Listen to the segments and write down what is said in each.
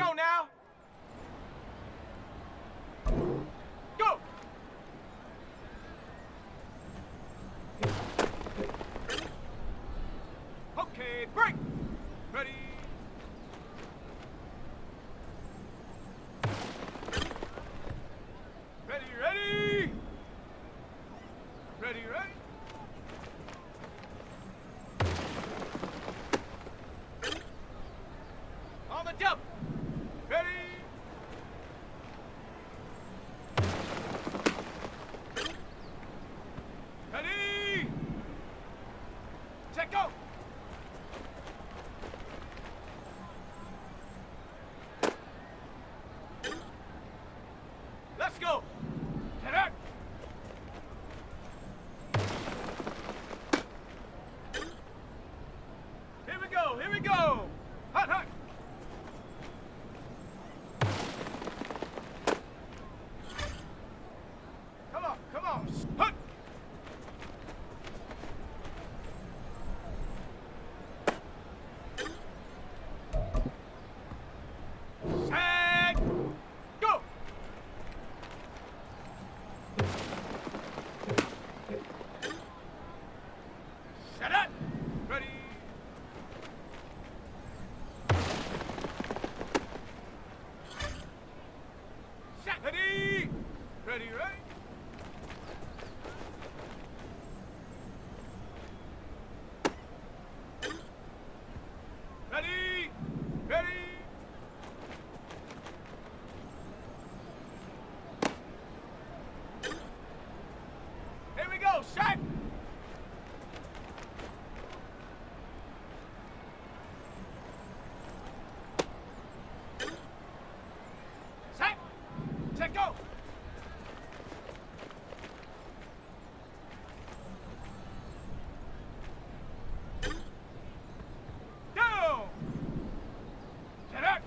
go now. Go! Okay, break! Ready? Ready, ready! Ready, ready? On the jump! Ready? Ready! Set, go! Let's go! Get out! Here we go, here we go! Hot, hot! Come on, come on! Hut! Set! Go! Set up! Ready! Set! Ready! Ready, ready? Ready! Ready! Here we go, set! Set! Set, go! Down! Set up!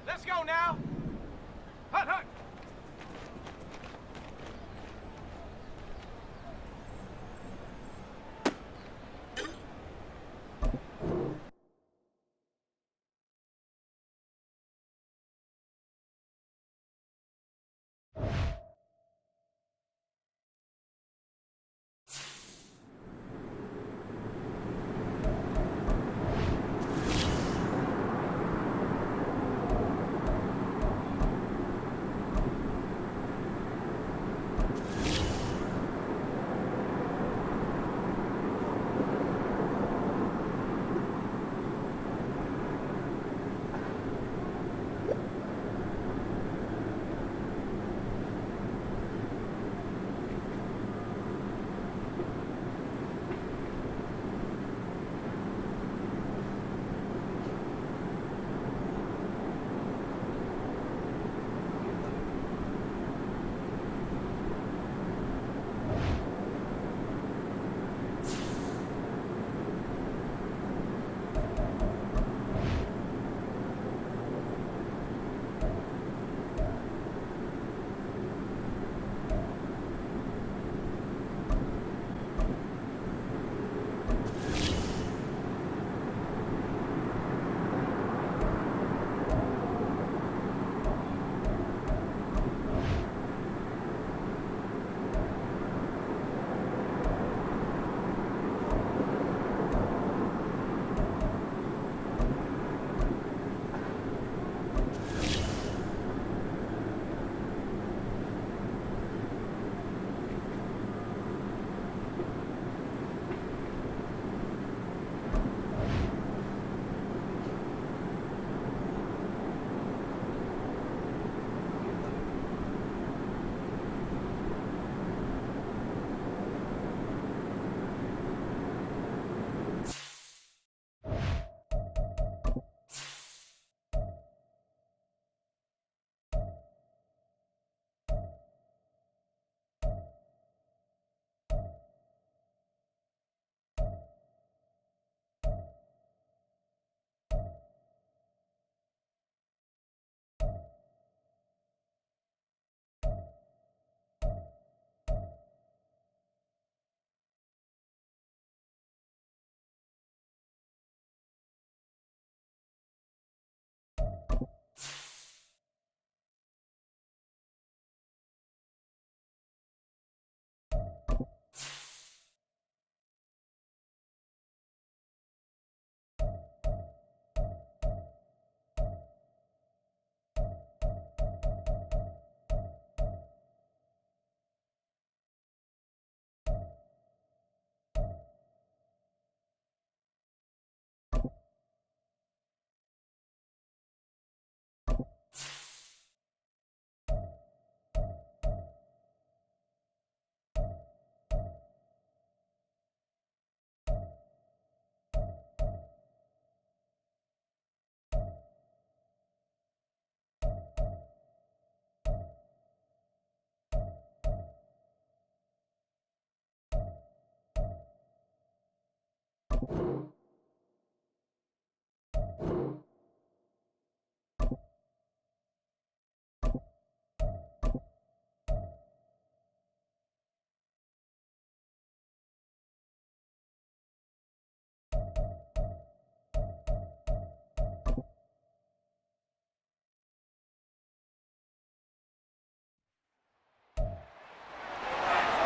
Let's go now! Hut, hut!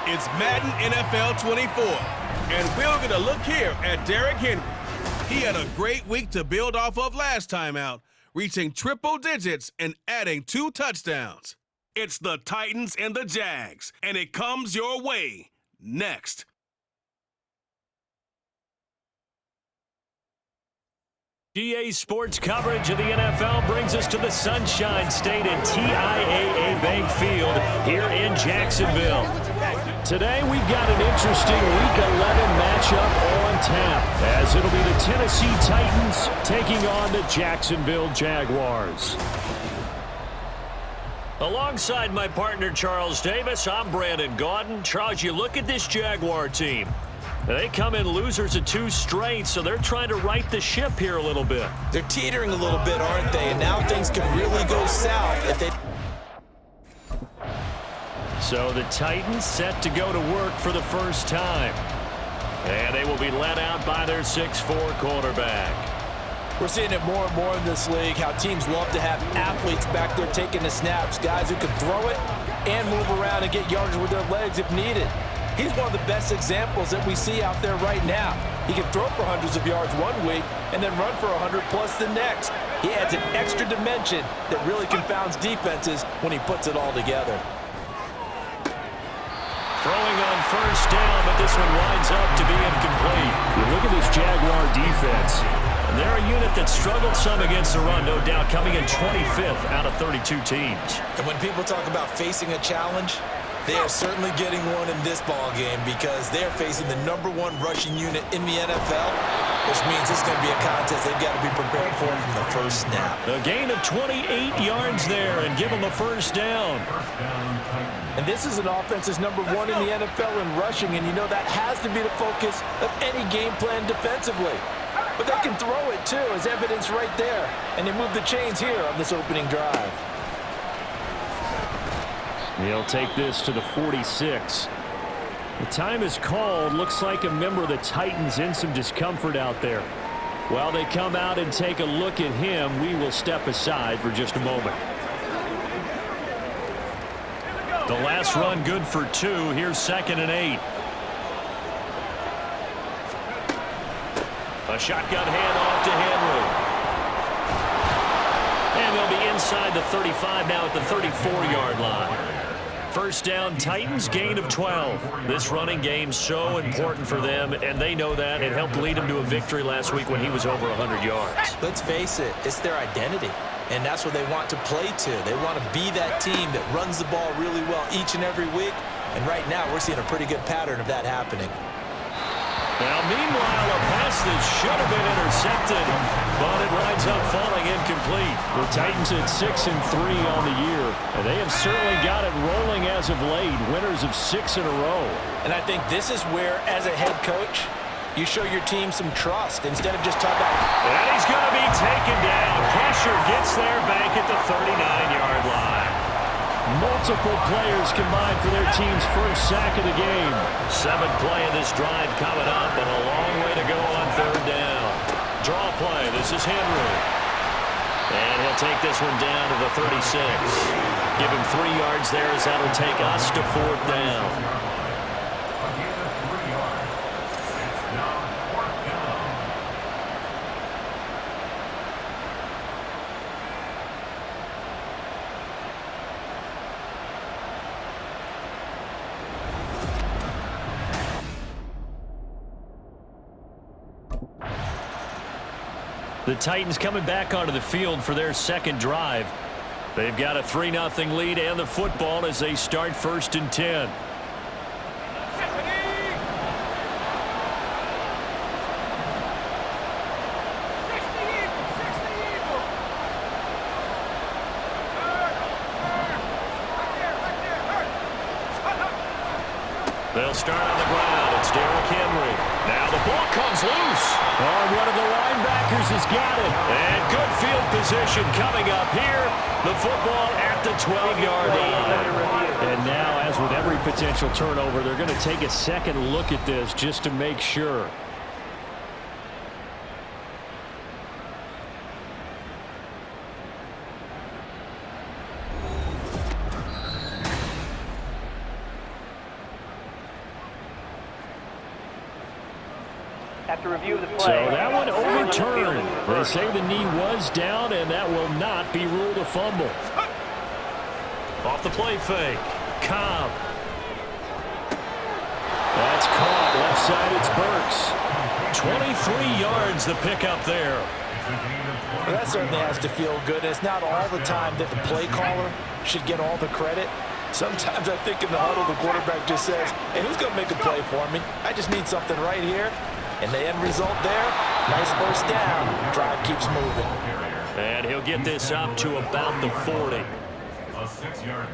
It's Madden NFL 24, and we're going to look here at Derrick Henry. He had a great week to build off of last time out, reaching triple digits and adding 2 touchdowns. It's the Titans and the Jags, and it comes your way next. GA Sports coverage of the NFL brings us to the Sunshine State at TIAA Bank Field here in Jacksonville. Today we've got an interesting Week 11 matchup on tap, as it'll be the Tennessee Titans taking on the Jacksonville Jaguars. Alongside my partner Charles Davis, I'm Brandon Gaudin. Charles, you look at this Jaguar team. They come in losers of 2 straight, so they're trying to right the ship here a little bit. They're teetering a little bit, aren't they? And now things could really go south if they... So the Titans set to go to work for the first time. And they will be led out by their 6'4" quarterback. We're seeing it more and more in this league, how teams love to have athletes back there taking the snaps, guys who can throw it and move around and get yardage with their legs if needed. He's one of the best examples that we see out there right now. He can throw for hundreds of yards one week and then run for 100+ the next. He adds an extra dimension that really confounds defenses when he puts it all together. Throwing on first down, but this one winds up to be incomplete. You look at this Jaguar defense. And they're a unit that struggled some against the run, no doubt, coming in 25th out of 32 teams. And when people talk about facing a challenge, they are certainly getting one in this ball game because they're facing the #1 rushing unit in the NFL, which means it's going to be a contest they've got to be prepared for from the first snap. A gain of 28 yards there and give them a first down. And this is an offense that's #1 in the NFL in rushing, and you know that has to be the focus of any game plan defensively. But they can throw it too, as evidence right there. And they move the chains here on this opening drive. He'll take this to the 46. The time is called. Looks like a member of the Titans in some discomfort out there. While they come out and take a look at him, we will step aside for just a moment. The last run good for 2. Here's 2nd and 8. A shotgun handoff to Henry. And they'll be inside the 35 now at the 34-yard line. First down, Titans, gain of 12. This running game so important for them, and they know that. It helped lead them to a victory last week when he was over 100 yards. Let's face it, it's their identity, and that's what they want to play to. They want to be that team that runs the ball really well each and every week, and right now we're seeing a pretty good pattern of that happening. Now, meanwhile, a pass that should have been intercepted, but it winds up falling incomplete. The Titans at 6-3 on the year, and they have certainly got it rolling as of late, winners of 6 in a row. And I think this is where, as a head coach, you show your team some trust instead of just talking about... And he's going to be taken down. Pressure gets there back at the 39-yard line. Multiple players combined for their team's first sack of the game. 7th play of this drive coming up, and a long way to go on 3rd down. Draw play. This is Henry. And he'll take this one down to the 36. Give him 3 yards there as that'll take us to 4th down. The Titans coming back onto the field for their 2nd drive. They've got a 3-0 lead and the football as they start 1st and 10. They'll start on the ground. It's Derrick Henry. Now the ball comes loose. Oh, one of the linebackers has got it. And good field position coming up here. The football at the 12-yard line. And now, as with every potential turnover, they're going to take a second look at this just to make sure. After review of the play. So that one overturned. They say the knee was down, and that will not be ruled a fumble. Off the play fake. Cobb. That's caught. Left side, it's Burks. 23 yards the pickup there. Well, that certainly has to feel good. It's not all the time that the play caller should get all the credit. Sometimes I think in the huddle, the quarterback just says, hey, who's going to make a play for me? I just need something right here. And the end result there, nice first down. Drive keeps moving. And he'll get this up to about the 40.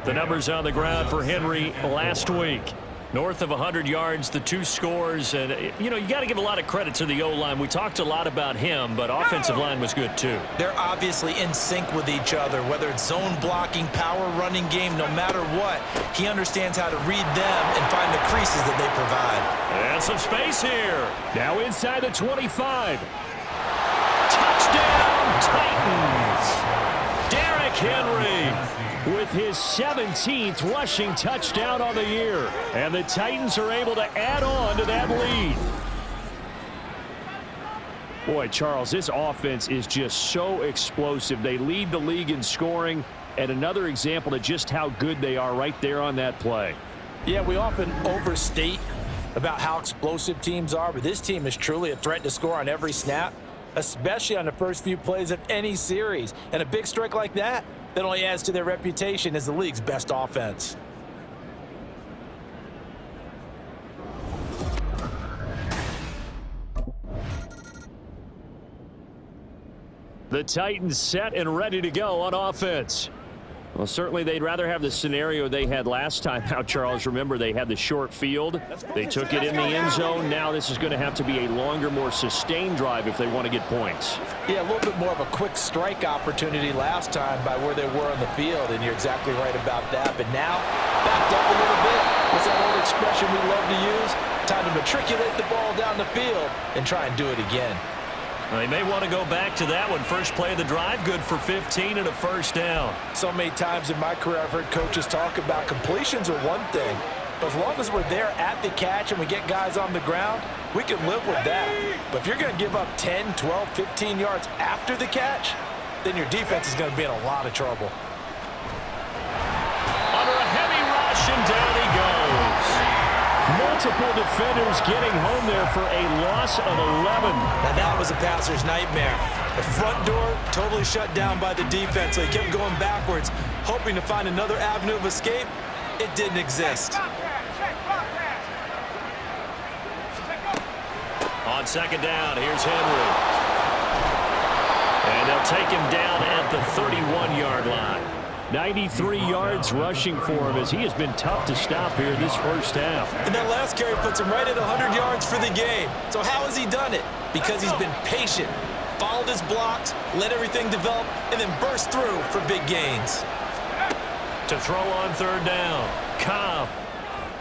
The numbers on the ground for Henry last week. North of 100 yards, the 2 scores. And, you know, you got to give a lot of credit to the O-line. We talked a lot about him, but offensive line was good, too. They're obviously in sync with each other, whether it's zone blocking, power running game, no matter what. He understands how to read them and find the creases that they provide. And some space here. Now inside the 25. Touchdown, Titans. Derrick Henry with his 17th rushing touchdown on the year. And the Titans are able to add on to that lead. Boy, Charles, this offense is just so explosive. They lead the league in scoring, and another example of just how good they are right there on that play. Yeah, we often overstate about how explosive teams are, but this team is truly a threat to score on every snap, especially on the first few plays of any series. And a big strike like that only adds to their reputation as the league's best offense. The Titans set and ready to go on offense. Well, certainly they'd rather have the scenario they had last time out, Charles. Remember, they had the short field. They took it in the end zone. Now this is going to have to be a longer, more sustained drive if they want to get points. Yeah, a little bit more of a quick strike opportunity last time by where they were on the field, and you're exactly right about that. But now, backed up a little bit. What's that old expression we love to use? Time to matriculate the ball down the field and try and do it again. They may want to go back to that one. First play of the drive, good for 15 and a first down. So many times in my career I've heard coaches talk about completions are one thing, but as long as we're there at the catch and we get guys on the ground, we can live with that. But if you're going to give up 10, 12, 15 yards after the catch, then your defense is going to be in a lot of trouble. Under a heavy rush, and down he goes. Multiple defenders getting home there for a loss of 11. Now that was a passer's nightmare. The front door totally shut down by the defense, so he kept going backwards, hoping to find another avenue of escape. It didn't exist. On second down, here's Henry. And they'll take him down at the 31-yard line. 93 yards rushing for him as he has been tough to stop here this first half. And that last carry puts him right at 100 yards for the game. So how has he done it? Because he's been patient, followed his blocks, let everything develop, and then burst through for big gains. To throw on third down, Cobb.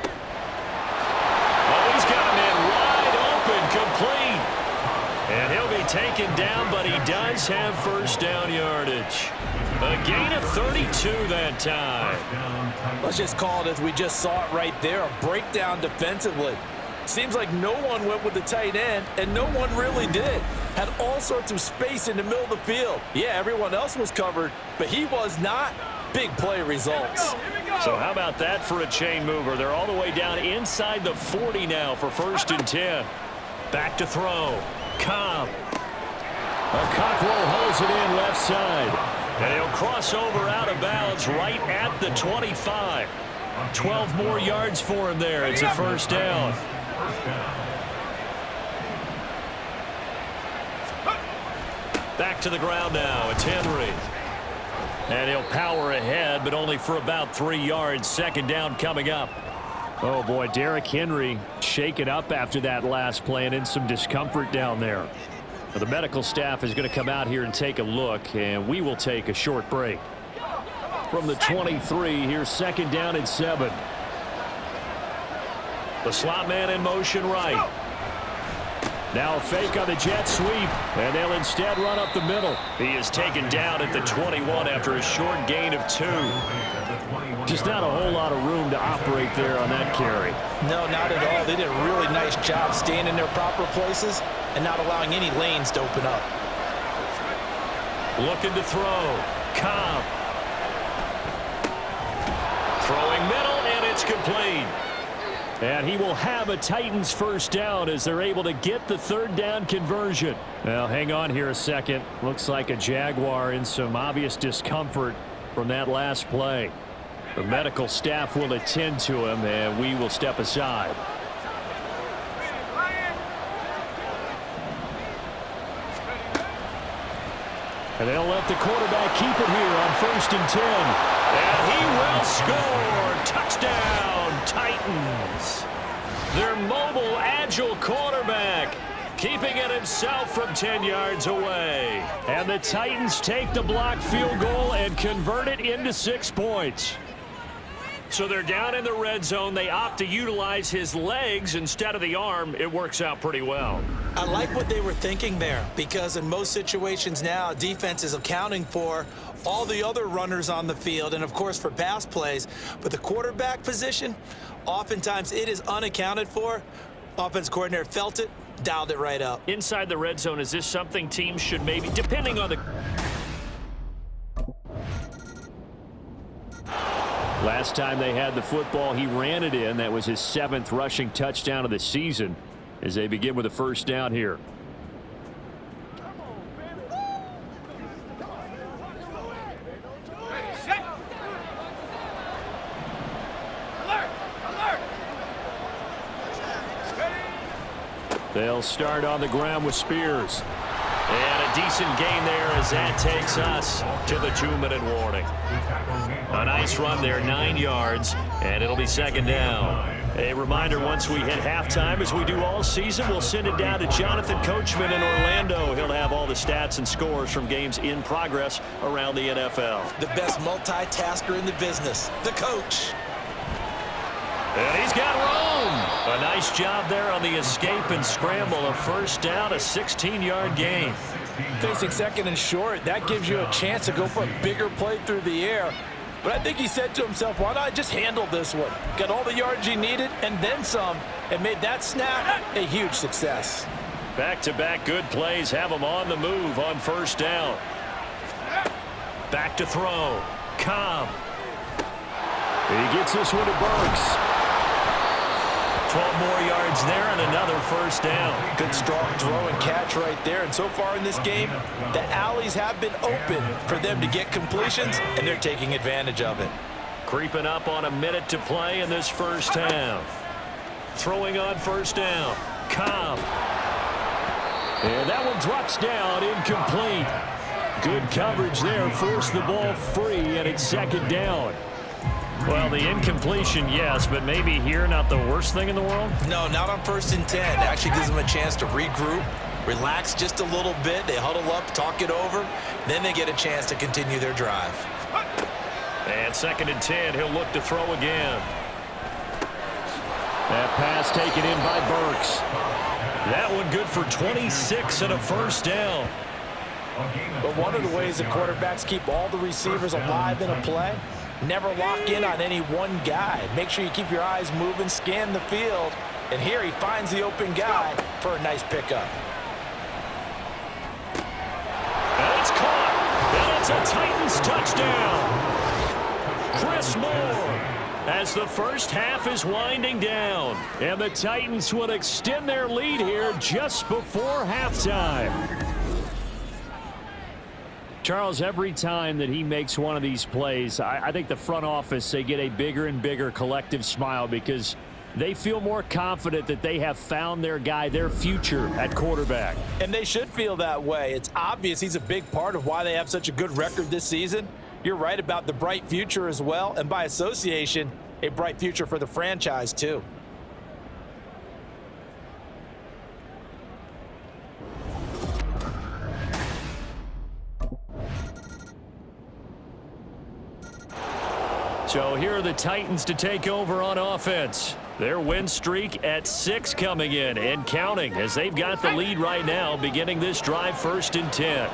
Oh, he's got a man wide open, complete. And he'll be taken down, but he does have first down yardage. A gain of 32 that time. Let's just call it as we just saw it right there, a breakdown defensively. Seems like no one went with the tight end, and no one really did. Had all sorts of space in the middle of the field. Yeah, everyone else was covered, but he was not. Big play results. So how about that for a chain mover? They're all the way down inside the 40 now for first and 10. Back to throw. Cobb. Cockrell holds it in left side. And he'll cross over out of bounds right at the 25. 12 more yards for him there. It's a first down. Back to the ground now. It's Henry. And he'll power ahead, but only for about 3 yards. Second down coming up. Oh, boy, Derrick Henry shaken up after that last play and in some discomfort down there. The medical staff is going to come out here and take a look, and we will take a short break. From the 23, here's 2nd down and 7. The slot man in motion right. Now a fake on the jet sweep, and they'll instead run up the middle. He is taken down at the 21 after a short gain of 2. Just not a whole lot of room to operate there on that carry. No, not at all. They did a really nice job staying in their proper places and not allowing any lanes to open up. Looking to throw. Cobb. Throwing middle, and it's complete. And he will have a Titans 1st down as they're able to get the 3rd down conversion. Well, hang on here a second. Looks like a Jaguar in some obvious discomfort from that last play. The medical staff will attend to him, and we will step aside. And they'll let the quarterback keep it here on 1st and 10. And he will score. Touchdown, Titans. Their mobile, agile quarterback keeping it himself from 10 yards away. And the Titans take the blocked field goal and convert it into 6 points. So they're down in the red zone. They opt to utilize his legs instead of the arm. It works out pretty well. I like what they were thinking there, because in most situations now, defense is accounting for all the other runners on the field and, of course, for pass plays. But the quarterback position, oftentimes it is unaccounted for. Offense coordinator felt it, dialed it right up. Inside the red zone, is this something teams should maybe, depending on the... Last time they had the football, he ran it in. That was his 7th rushing touchdown of the season as they begin with a 1st down here. Set. Alert! Alert! They'll start on the ground with Spears. And a decent gain there as that takes us to the 2-minute warning. A nice run there, 9 yards, and it'll be 2nd down. A reminder, once we hit halftime, as we do all season, we'll send it down to Jonathan Coachman in Orlando. He'll have all the stats and scores from games in progress around the NFL. The best multitasker in the business, the coach. And he's got room. A nice job there on the escape and scramble. A 1st down, a 16-yard gain. Facing 2nd and short, that gives you a chance to go for a bigger play through the air. But I think he said to himself, why not just handle this one? Got all the yards he needed and then some, and made that snap a huge success. Back-to-back good plays have him on the move on 1st down. Back to throw. Cobb. He gets this one to Burks. 12 more yards there and another 1st down. Good strong throw and catch right there. And so far in this game, the alleys have been open for them to get completions, and they're taking advantage of it. Creeping up on a minute to play in this 1st half. Throwing on 1st down. Cobb. And that one drops down, incomplete. Good coverage there, forced the ball free, and it's 2nd down. Well, the incompletion, yes, but maybe here not the worst thing in the world? No, not on 1st and 10. It actually gives them a chance to regroup, relax just a little bit. They huddle up, talk it over. Then they get a chance to continue their drive. And 2nd and 10, he'll look to throw again. That pass taken in by Burks. That one good for 26 and a 1st down. But one of the ways the quarterbacks keep all the receivers alive in a play, never lock in on any one guy. Make sure you keep your eyes moving, scan the field. And here he finds the open guy for a nice pickup. And it's caught. And it's a Titans touchdown. Chris Moore, as the 1st half is winding down. And the Titans will extend their lead here just before halftime. Charles, every time that he makes one of these plays, I think the front office, they get a bigger and bigger collective smile because they feel more confident that they have found their guy, their future at quarterback. And they should feel that way. It's obvious he's a big part of why they have such a good record this season. You're right about the bright future as well. And by association, a bright future for the franchise, too. So here are the Titans to take over on offense. Their win streak at 6 coming in and counting as they've got the lead right now beginning this drive 1st and 10.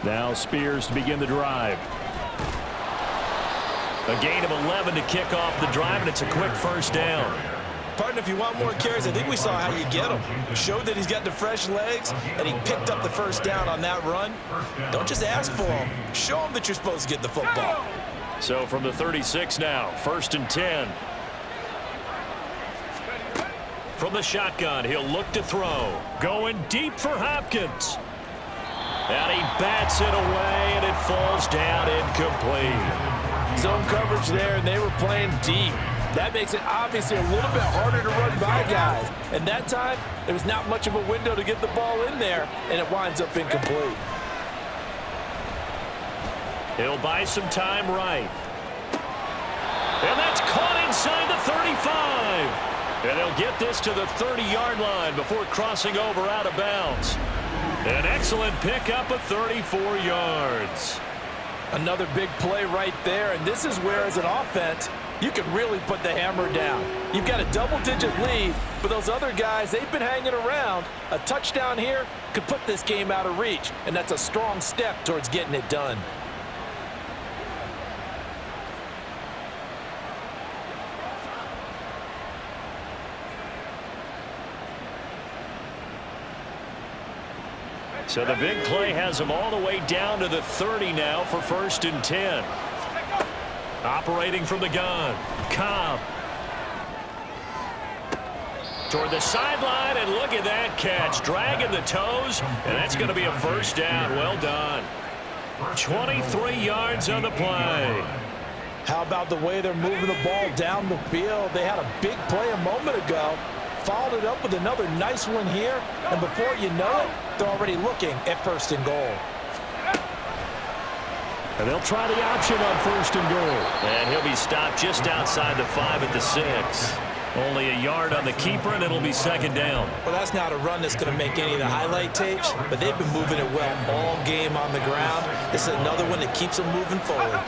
Now Spears to begin the drive. A gain of 11 to kick off the drive, and it's a quick first down. Partner, if you want more carries, I think we saw how you get him. Showed that he's got the fresh legs, and he picked up the first down on that run. Don't just ask for him. Show him that you're supposed to get the football. So from the 36 now, 1st and 10. From the shotgun, he'll look to throw. Going deep for Hopkins. And he bats it away, and it falls down incomplete. Zone coverage there, and they were playing deep. That makes it obviously a little bit harder to run by guys. And that time, there was not much of a window to get the ball in there, and it winds up incomplete. He'll buy some time right. And that's caught inside the 35. And they'll get this to the 30-yard line before crossing over out of bounds. An excellent pickup of 34 yards. Another big play right there, and this is where, as an offense, you can really put the hammer down. You've got a double-digit lead, but those other guys, they've been hanging around. A touchdown here could put this game out of reach, and that's a strong step towards getting it done. So the big play has them all the way down to the 30 now for 1st and 10. Operating from the gun, Cobb. Toward the sideline, and look at that catch. Dragging the toes, and that's going to be a first down. Well done. 23 yards on the play. How about the way they're moving the ball down the field? They had a big play a moment ago. Followed it up with another nice one here, and before you know it, they're already looking at 1st and goal. And they'll try the option on 1st and goal. And he'll be stopped just outside the 5 at the 6. Only a yard on the keeper, and it'll be 2nd down. Well, that's not a run that's going to make any of the highlight tapes, but they've been moving it well all game on the ground. This is another one that keeps them moving forward.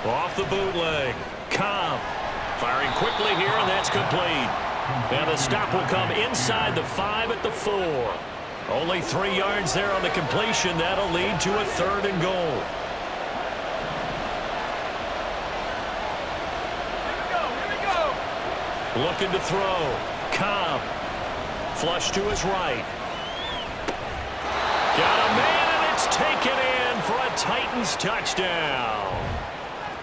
Off the bootleg, Cobb. Firing quickly here, and that's complete. And the stop will come inside the 5 at the 4. Only 3 yards there on the completion. That'll lead to a 3rd and goal. Here we go. Looking to throw. Cobb. Flush to his right. Got a man, and it's taken in for a Titans touchdown.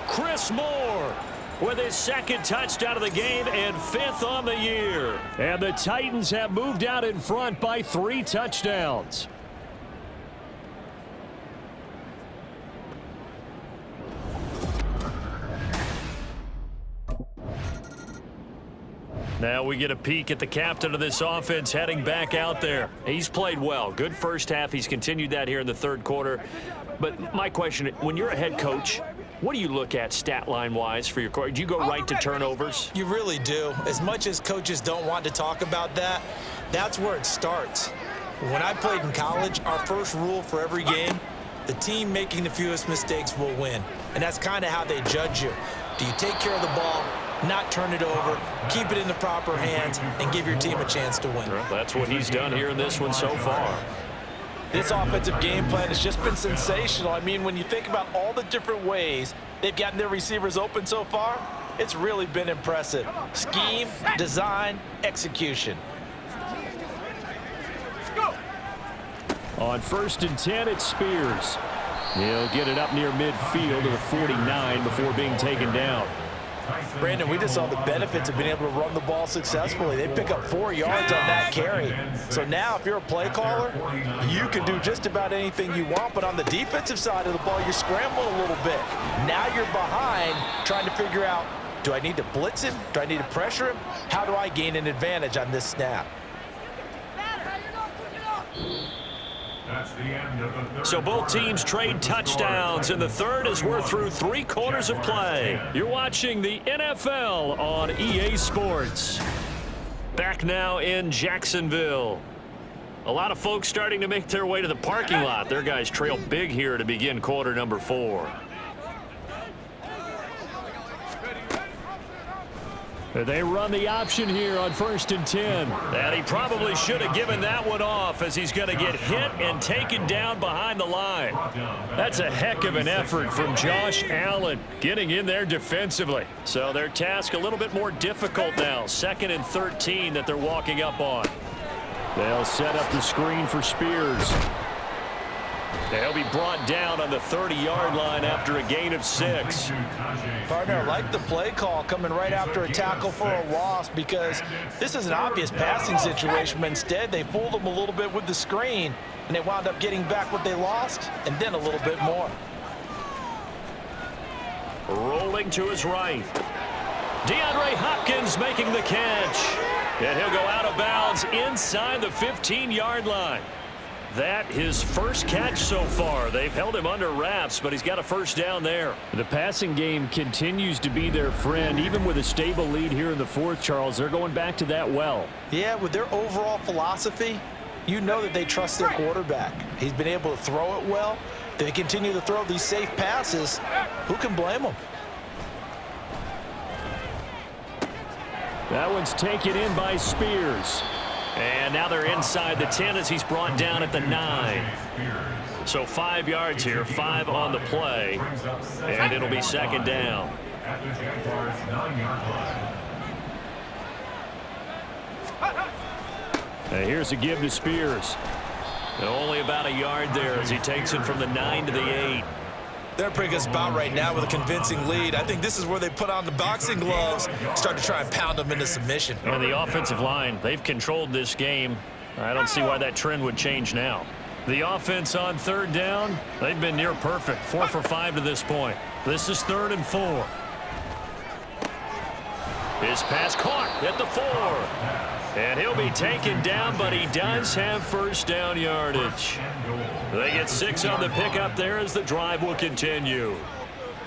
Chris Moore with his 2nd touchdown of the game and 5th on the year. And the Titans have moved out in front by 3 touchdowns. Now we get a peek at the captain of this offense heading back out there. He's played well. Good first half. He's continued that here in the 3rd quarter. But my question, when you're a head coach, what do you look at stat line-wise for your coach? Do you go right to turnovers? You really do. As much as coaches don't want to talk about that, that's where it starts. When I played in college, our first rule for every game, the team making the fewest mistakes will win. And that's kind of how they judge you. Do you take care of the ball, not turn it over, keep it in the proper hands, and give your team a chance to win? Well, that's what he's done here in this one so far. This offensive game plan has just been sensational. I mean, when you think about all the different ways they've gotten their receivers open so far, it's really been impressive. Scheme, design, execution. On 1st and 10, it's Spears. He'll get it up near midfield to the 49 before being taken down. Brandon, we just saw the benefits of being able to run the ball successfully. They pick up 4 yards on that carry. So now if you're a play caller, you can do just about anything you want. But on the defensive side of the ball, you're scrambling a little bit. Now you're behind trying to figure out, do I need to blitz him? Do I need to pressure him? How do I gain an advantage on this snap? So both teams trade touchdowns in the third as we're through 3 quarters of play. You're watching the NFL on EA Sports. Back now in Jacksonville. A lot of folks starting to make their way to the parking lot. Their guys trail big here to begin quarter number 4. They run the option here on 1st and 10. And he probably should have given that one off as he's going to get hit and taken down behind the line. That's a heck of an effort from Josh Allen getting in there defensively. So their task a little bit more difficult now. 2nd and 13 that they're walking up on. They'll set up the screen for Spears. They'll be brought down on the 30-yard line after a gain of 6. Partner, I like the play call coming right after a tackle for a loss because this is an obvious passing situation, but instead they fooled them a little bit with the screen, and they wound up getting back what they lost and then a little bit more. Rolling to his right. DeAndre Hopkins making the catch. And he'll go out of bounds inside the 15-yard line. That his first catch so far. They've held him under wraps, but he's got a first down there. The passing game continues to be their friend. Even with a stable lead here in the 4th, Charles, they're going back to that well. Yeah, with their overall philosophy, you know that they trust their quarterback. He's been able to throw it well. They continue to throw these safe passes. Who can blame them? That one's taken in by Spears. And now they're inside the 10 as he's brought down at the 9. So 5 yards here, 5 on the play, and it'll be 2nd down. And here's a give to Spears. And only about a yard there as he takes it from the 9 to the 8. They're a pretty good spot right now with a convincing lead. I think this is where they put on the boxing gloves, start to try and pound them into submission. And the offensive line, they've controlled this game. I don't see why that trend would change now. The offense on 3rd down, they've been near perfect. 4 for 5 to this point. This is 3rd and 4. His pass caught at the 4. And he'll be taken down, but he does have first down yardage. They get 6 on the pickup there as the drive will continue.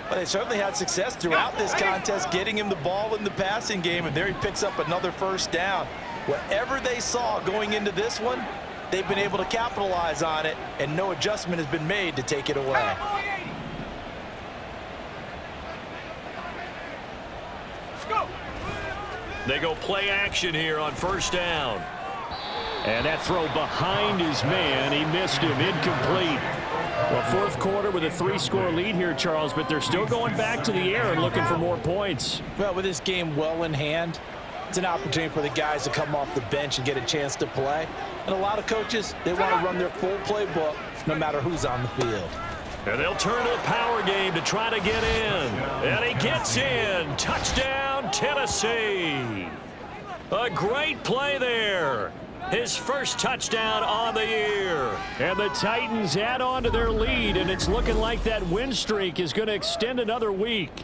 Well, they certainly had success throughout this contest, getting him the ball in the passing game, and there he picks up another first down. Whatever they saw going into this one, they've been able to capitalize on it, and no adjustment has been made to take it away. They go play action here on 1st down. And that throw behind his man, he missed him, incomplete. Well, 4th quarter with a 3-score lead here, Charles, but they're still going back to the air and looking for more points. Well, with this game well in hand, it's an opportunity for the guys to come off the bench and get a chance to play. And a lot of coaches, they want to run their full playbook no matter who's on the field. And they'll turn to the power game to try to get in. And he gets in. Touchdown, Tennessee. A great play there. His first touchdown on the year. And the Titans add on to their lead, and it's looking like that win streak is going to extend another week.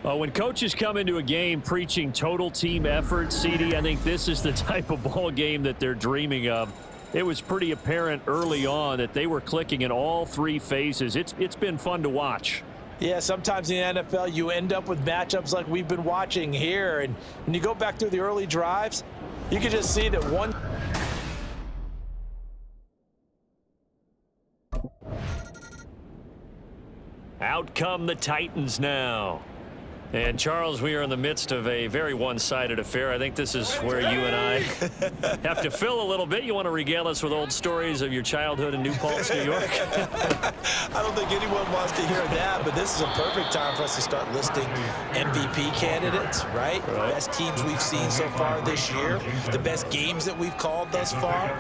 When coaches come into a game preaching total team effort, CD, I think this is the type of ball game that they're dreaming of. It was pretty apparent early on that they were clicking in all 3 phases. It's been fun to watch. Yeah, sometimes in the NFL you end up with matchups like we've been watching here. And when you go back through the early drives, you can just see that one. Out come the Titans now. And, Charles, we are in the midst of a very one-sided affair. I think this is where you and I have to fill a little bit. You want to regale us with old stories of your childhood in New Paltz, New York? I don't think anyone wants to hear that, but this is a perfect time for us to start listing MVP candidates, right? The best teams we've seen so far this year, the best games that we've called thus far.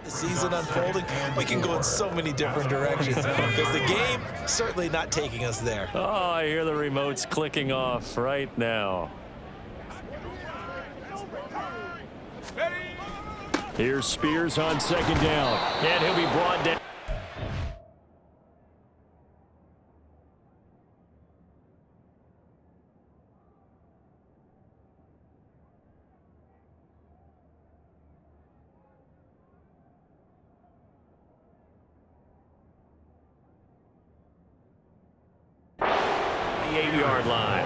the season unfolding, we can go in so many different directions because the game certainly not taking us there. Oh, I hear the remotes clicking off right now. Here's Spears on second down, and he'll be brought down. The 8-yard line.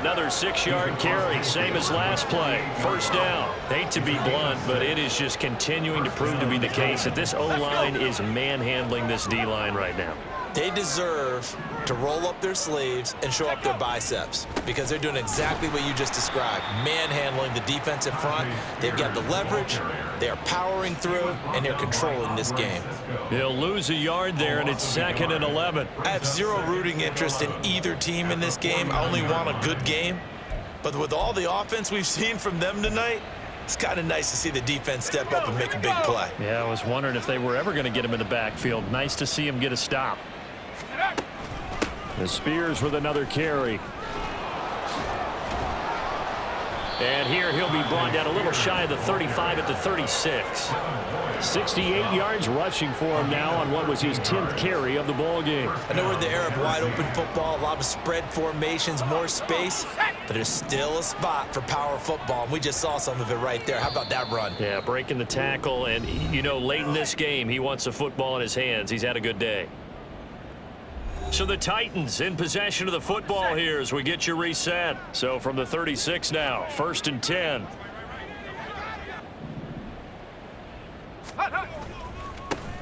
Another 6-yard carry, same as last play. First down. Hate to be blunt, but it is just continuing to prove to be the case that this O-line is manhandling this D-line right now. They deserve to roll up their sleeves and show up their biceps because they're doing exactly what you just described, manhandling the defensive front. They've got the leverage, they're powering through, and they're controlling this game. They'll lose a yard there, and it's 2nd and 11. I have zero rooting interest in either team in this game. I only want a good game. But with all the offense we've seen from them tonight, it's kind of nice to see the defense step up and make a big play. Yeah, I was wondering if they were ever going to get him in the backfield. Nice to see him get a stop. The Spears with another carry. And here he'll be brought down a little shy of the 35 at the 36. 68 yards rushing for him now on what was his 10th carry of the ball game. I know we're in the era of wide open football, a lot of spread formations, more space, but there's still a spot for power football, and we just saw some of it right there. How about that run? Yeah, breaking the tackle, and you know, late in this game, he wants the football in his hands. He's had a good day. So the Titans in possession of the football here as we get you reset. So from the 36 now, 1st and 10.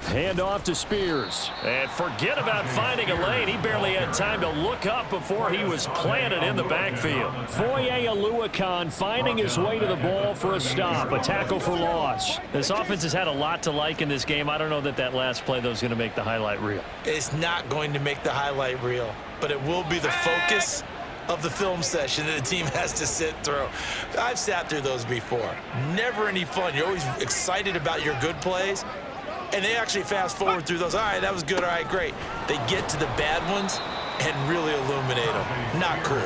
Hand off to Spears. And forget about finding a lane. He barely had time to look up before he was planted in the backfield. Foye Oluokun finding his way to the ball for a stop. A tackle for loss. This offense has had a lot to like in this game. I don't know that last play, though, is going to make the highlight reel. It's not going to make the highlight reel, but it will be the focus of the film session that the team has to sit through. I've sat through those before. Never any fun. You're always excited about your good plays, and they actually fast forward through those. All right, that was good. All right, great. They get to the bad ones and really illuminate them. Not cool.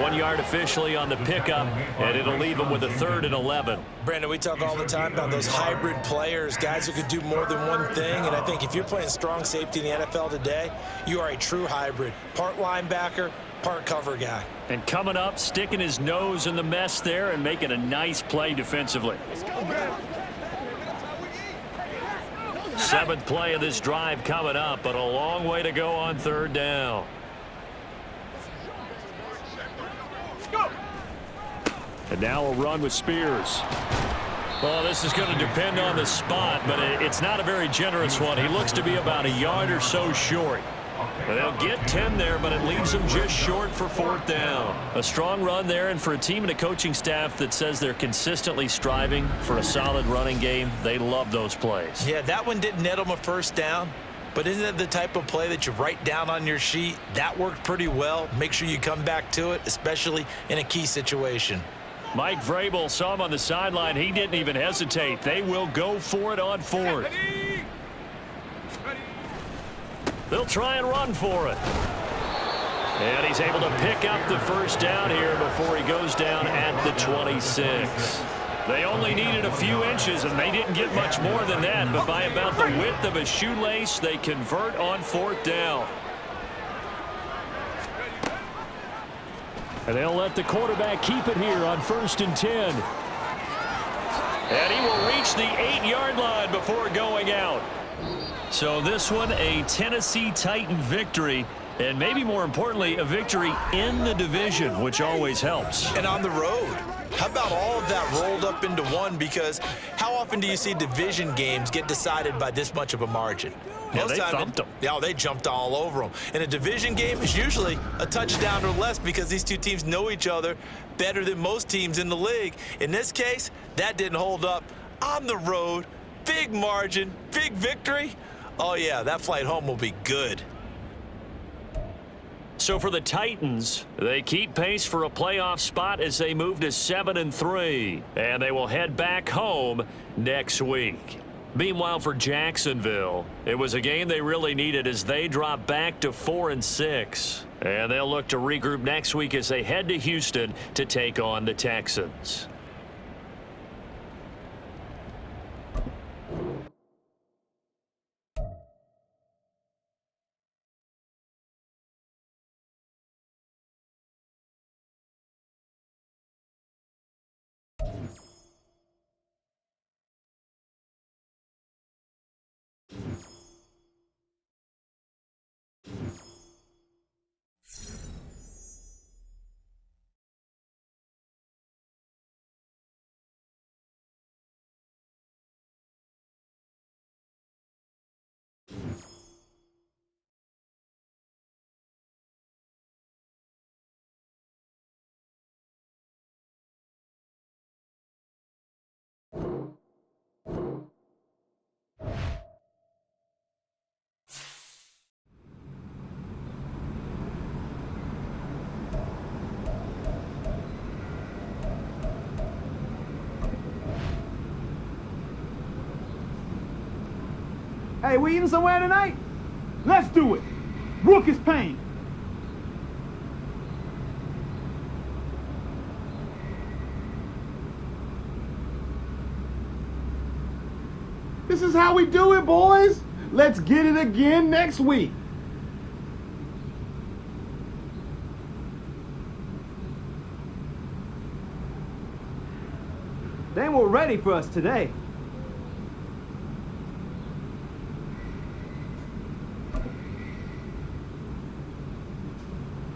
1 yard officially on the pickup, and it'll leave them with a 3rd and 11. Brandon, we talk all the time about those hybrid players, guys who could do more than one thing, and I think if you're playing strong safety in the NFL today, you are a true hybrid. Part linebacker, part cover guy. And coming up, sticking his nose in the mess there and making a nice play defensively. 7th play of this drive coming up, but a long way to go on 3rd down. And now a run with Spears. Well, this is going to depend on the spot, but it's not a very generous one. He looks to be about a yard or so short. They'll get 10 there, but it leaves them just short for 4th down. A strong run there, and for a team and a coaching staff that says they're consistently striving for a solid running game, they love those plays. Yeah, that one didn't net them a 1st down, but isn't it the type of play that you write down on your sheet? That worked pretty well. Make sure you come back to it, especially in a key situation. Mike Vrabel saw him on the sideline. He didn't even hesitate. They will go for it on 4th. They'll try and run for it. And he's able to pick up the 1st down here before he goes down at the 26. They only needed a few inches, and they didn't get much more than that. But by about the width of a shoelace, they convert on 4th down. And they'll let the quarterback keep it here on 1st and 10. And he will reach the 8-yard line before going out. So this one, a Tennessee Titan victory, and maybe more importantly, a victory in the division, which always helps. And on the road. How about all of that rolled up into one? Because how often do you see division games get decided by this much of a margin? Yeah, they thumped them. Yeah, they jumped all over them. And a division game is usually a touchdown or less because these two teams know each other better than most teams in the league. In this case, that didn't hold up. On the road, big margin, big victory. Oh, yeah, that flight home will be good. So for the Titans, they keep pace for a playoff spot as they move to 7-3. And they will head back home next week. Meanwhile, for Jacksonville, it was a game they really needed as they drop back to 4-6. And they'll look to regroup next week as they head to Houston to take on the Texans. Hey, we eating somewhere tonight? Let's do it. Rook is pain. This is how we do it, boys. Let's get it again next week. They were ready for us today.